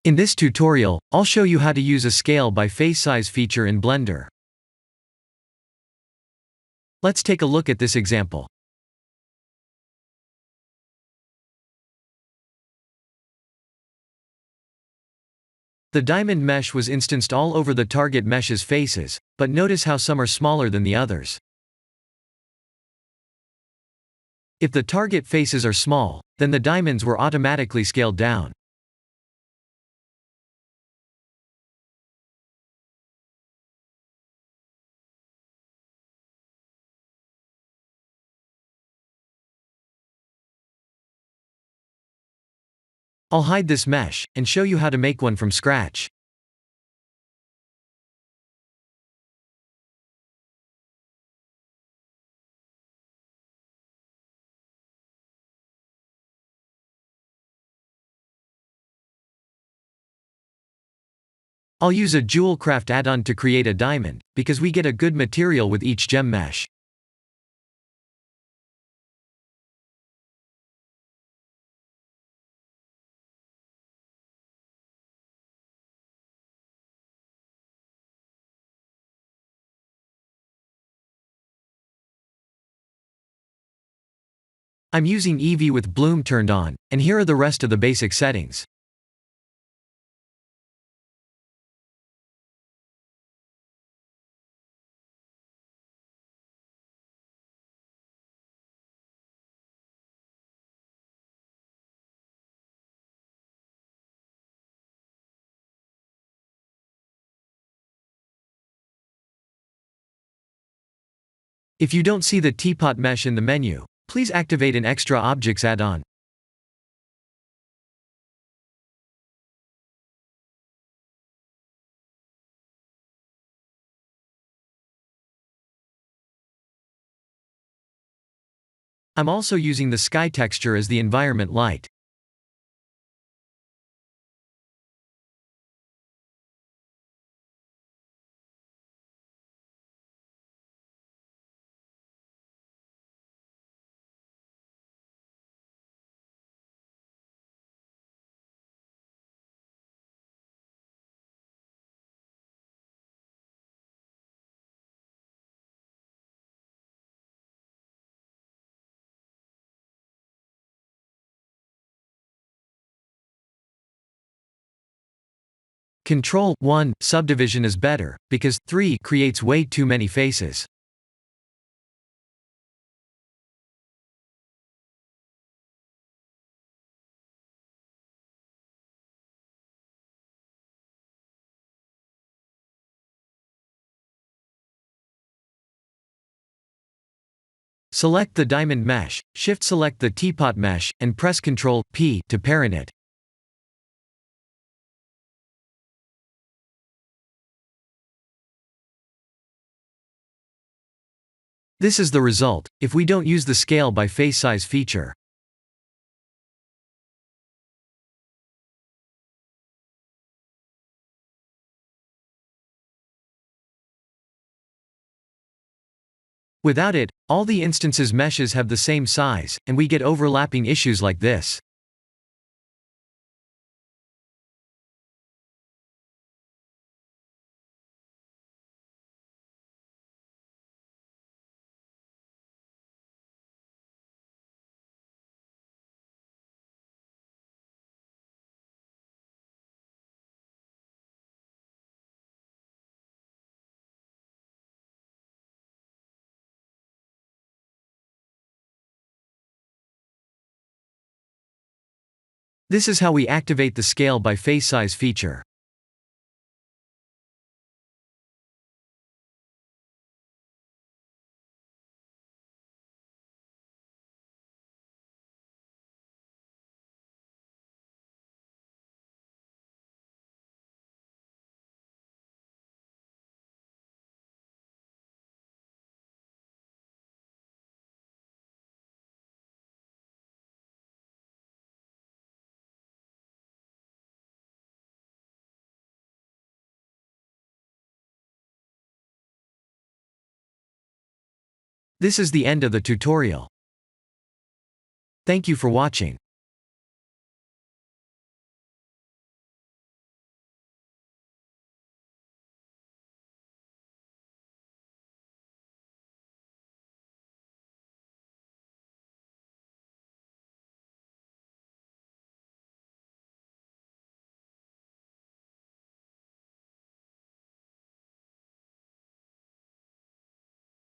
In this tutorial, I'll show you how to use a scale by face size feature in Blender. Let's take a look at this example. The diamond mesh was instanced all over the target mesh's faces, but notice how some are smaller than the others. If the target faces are small, then the diamonds were automatically scaled down. I'll hide this mesh, and show you how to make one from scratch. I'll use a Jewel Craft add-on to create a diamond, because we get a good material with each gem mesh. I'm using Eevee with bloom turned on, and here are the rest of the basic settings. If you don't see the teapot mesh in the menu, please activate an Extra Objects add-on. I'm also using the sky texture as the environment light. Control 1 subdivision is better, because 3 creates way too many faces. Select the diamond mesh, shift select the teapot mesh, and press Ctrl P to parent it. This is the result, if we don't use the scale by face size feature. Without it, all the instances meshes have the same size, and we get overlapping issues like this. This is how we activate the scale by face size feature. This is the end of the tutorial. Thank you for watching.